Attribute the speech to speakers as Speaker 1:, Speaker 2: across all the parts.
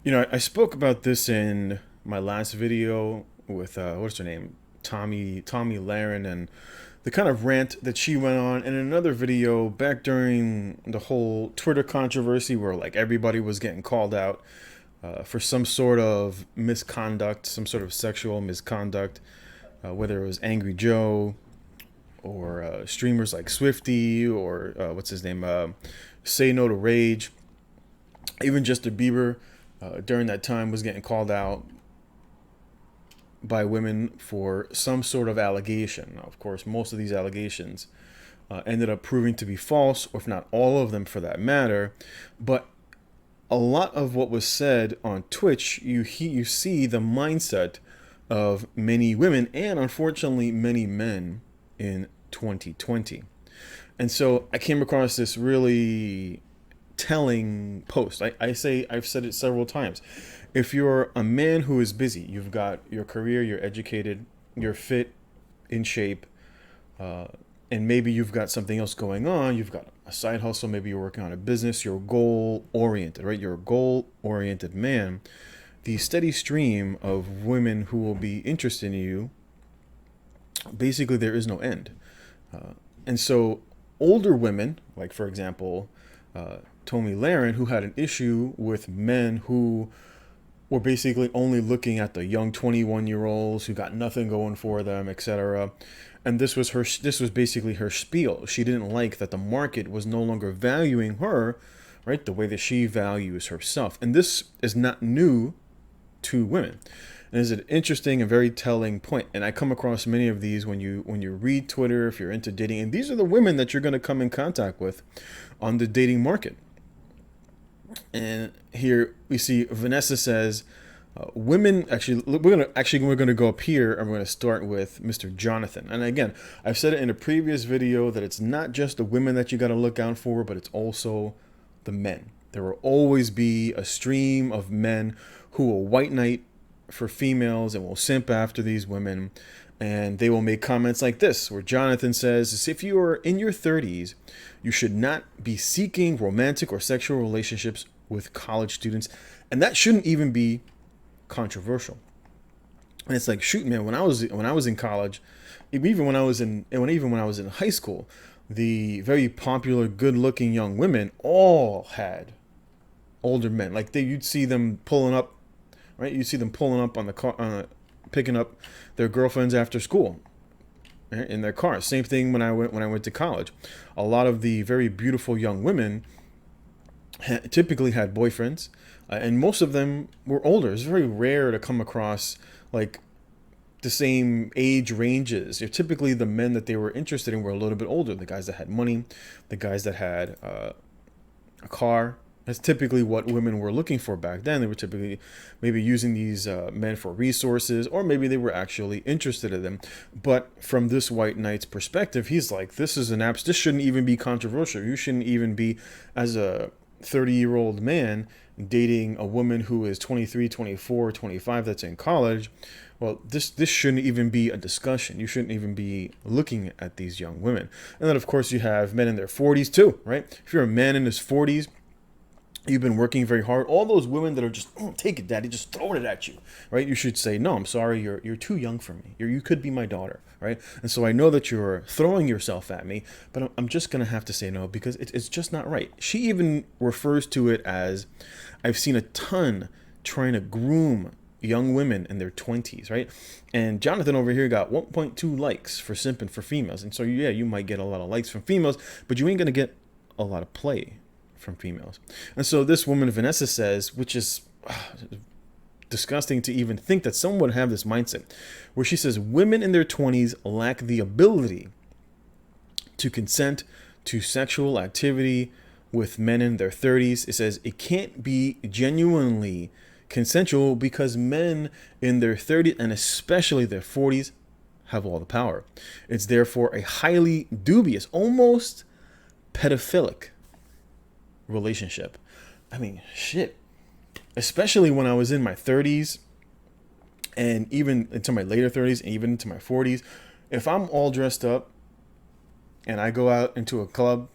Speaker 1: I spoke about this in my last video with what's her name, Tommy Laren, and the kind of rant that she went on in another video back during the whole Twitter controversy, where like everybody was getting called out for some sort of misconduct, some sort of sexual misconduct, whether it was Angry Joe or streamers like Swifty or what's his name, Say No to Rage, even Justin Bieber. During that time was getting called out by women for some sort of allegation. Now, of course, most of these allegations ended up proving to be false, or if not all of them for that matter. But a lot of what was said on Twitch, you see the mindset of many women and unfortunately many men in 2020. And so I came across this really telling post. I've said it several times. If you're a man who is busy, you've got your career, you're educated, you're fit, in shape, uh, and maybe you've got something else going on. You've got a side hustle. Maybe you're working on a business. You're goal oriented, right? You're a goal oriented man. The steady stream of women who will be interested in you, basically, there is no end. And so, older women, like for example, uh, Tommy Laren, who had an issue with men who were basically only looking at the young 21-year-olds who got nothing going for them, etc. And this was basically her spiel. She didn't like that the market was no longer valuing her, right, the way that she values herself. And this is not new to women. And it's an interesting and very telling point. And I come across many of these when you read Twitter, if you're into dating, and these are the women that you're going to come in contact with on the dating market. And here we see Vanessa says, women actually we're gonna go up here and we're gonna start with Mr. Jonathan. And again, I've said it in a previous video that it's not just the women that you got to look out for, but it's also the men. There will always be a stream of men who will white knight for females and will simp after these women. And they will make comments like this, where Jonathan says, if you are in your 30s, you should not be seeking romantic or sexual relationships with college students. And that shouldn't even be controversial. And it's like, shoot, man, when I was in college, even when I was in high school, the very popular, good-looking young women all had older men. Like you'd see them pulling up, right? You'd see them pulling up on the car, picking up their girlfriends after school, right, in their cars. Same thing when I went to college. A lot of the very beautiful young women typically had boyfriends, and most of them were older. It's very rare to come across like the same age ranges. Typically, the men that they were interested in were a little bit older. The guys that had money, the guys that had a car. That's typically what women were looking for back then. They were typically maybe using these men for resources, or maybe they were actually interested in them. But from this white knight's perspective, he's like, this is an apps. This shouldn't even be controversial. You shouldn't even be, as a 30-year-old man, dating a woman who is 23, 24, 25 that's in college. Well, this shouldn't even be a discussion. You shouldn't even be looking at these young women. And then, of course, you have men in their 40s too, right? If you're a man in his 40s, you've been working very hard. All those women that are just, take it, daddy, just throwing it at you, right? You should say, no, I'm sorry, you're too young for me. You could be my daughter, right? And so I know that you're throwing yourself at me, but I'm just gonna have to say no because it's just not right. She even refers to it as, I've seen a ton trying to groom young women in their 20s, right? And Jonathan over here got 1.2 likes for simping for females. And so, yeah, you might get a lot of likes from females, but you ain't gonna get a lot of play from females. And so this woman, Vanessa, says, which is disgusting to even think that someone would have this mindset, where she says women in their 20s lack the ability to consent to sexual activity with men in their 30s. It says it can't be genuinely consensual because men in their 30s and especially their 40s have all the power. It's therefore a highly dubious, almost pedophilic relationship. I mean, shit. Especially when I was in my 30s and even into my later 30s and even into my 40s, if I'm all dressed up and I go out into a club,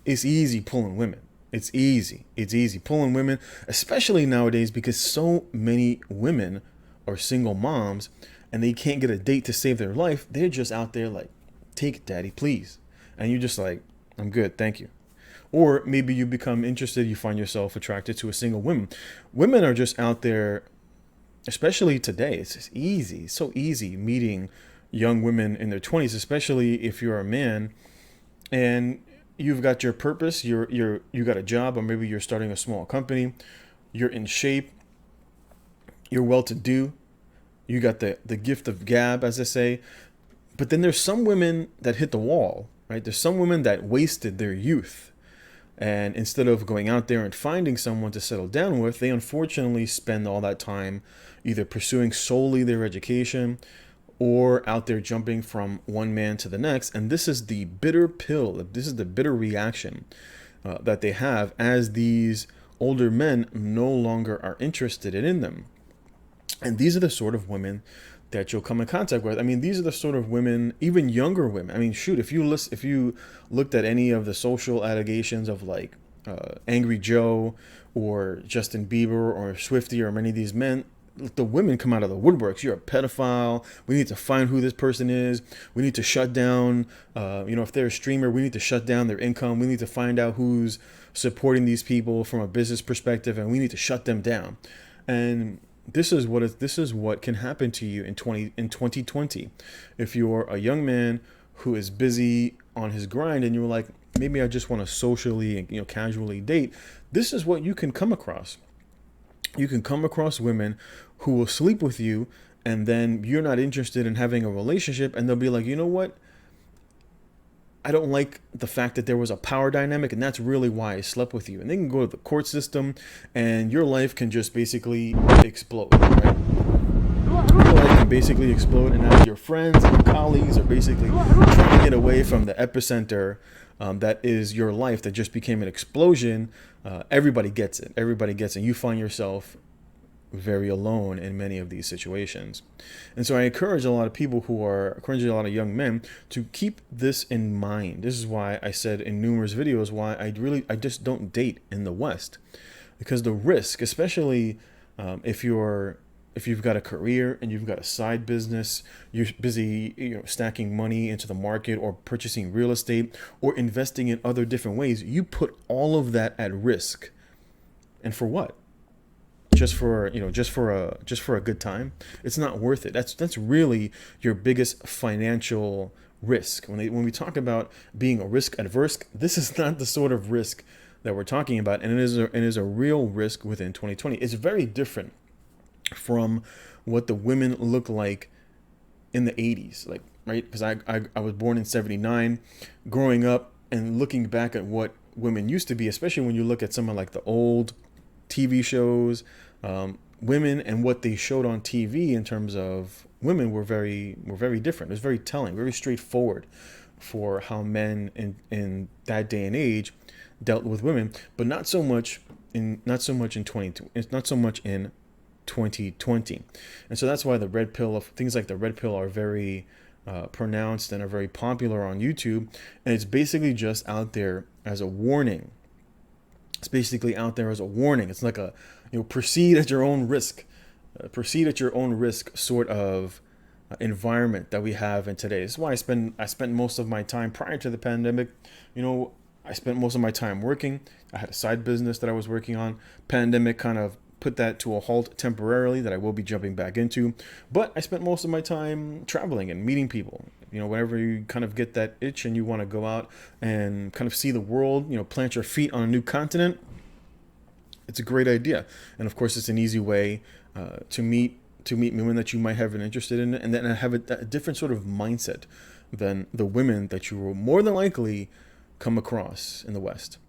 Speaker 1: it's easy pulling women. It's easy. It's easy pulling women, especially nowadays because so many women are single moms and they can't get a date to save their life. They're just out there like, take it, daddy, please. And you're just like, I'm good, thank you. Or maybe you become interested, you find yourself attracted to a single woman. Women are just out there, especially today. It's just easy. It's so easy meeting young women in their 20s, especially if you're a man and you've got your purpose, you got a job, or maybe you're starting a small company, you're in shape, you're well to do, you got the gift of gab, as I say. But then there's some women that hit the wall, right? There's some women that wasted their youth. And instead of going out there and finding someone to settle down with, they unfortunately spend all that time either pursuing solely their education or out there jumping from one man to the next. And this is the bitter pill. This is the bitter reaction that they have as these older men no longer are interested in them. And these are the sort of women that you'll come in contact with. I mean, these are the sort of women, even younger women. I mean, shoot, if you looked at any of the social allegations of like Angry Joe or Justin Bieber or Swiftie or many of these men, the women come out of the woodworks. You're a pedophile. We need to find who this person is. We need to shut down, if they're a streamer, we need to shut down their income. We need to find out who's supporting these people from a business perspective, and we need to shut them down. And this is what can happen to you in 2020 if you're a young man who is busy on his grind and you're like, maybe I just want to socially and casually date. This is what you can come across. You can come across women who will sleep with you, and then you're not interested in having a relationship, and they'll be like, you know what? I don't like the fact that there was a power dynamic, and that's really why I slept with you. And they can go to the court system, and your life can just basically explode, right? Your life can basically explode, and as your friends and your colleagues are basically trying to get away from the epicenter that is your life that just became an explosion, everybody gets it. Everybody gets it. You find yourself very alone in many of these situations. And so I encourage a lot of young men to keep this in mind. This is why I said in numerous videos why I just don't date in the West, because the risk, especially if you've got a career and you've got a side business, you're busy stacking money into the market or purchasing real estate or investing in other different ways, you put all of that at risk. And for what? Just for a good time? It's not worth it. That's really your biggest financial risk. When we talk about being a risk adverse, this is not the sort of risk that we're talking about, and it is a real risk within 2020. It's very different from what the women look like in the 80s, like, right? Because I was born in 79, growing up and looking back at what women used to be, especially when you look at someone like the old TV shows, women and what they showed on TV in terms of women were very different. It was very telling, very straightforward for how men in that day and age dealt with women, but not so much in 2020. And so that's why things like the red pill are very pronounced and are very popular on YouTube. And it's basically just out there as a warning. It's basically out there as a warning. It's like proceed at your own risk. Proceed at your own risk sort of environment that we have in today. This is why I spent most of my time prior to the pandemic. I spent most of my time working. I had a side business that I was working on. Pandemic kind of put that to a halt temporarily, that I will be jumping back into. But I spent most of my time traveling and meeting people. Whenever you kind of get that itch and you want to go out and kind of see the world, plant your feet on a new continent, it's a great idea. And of course, it's an easy way to meet women that you might have an interest in, and then have a different sort of mindset than the women that you will more than likely come across in the West.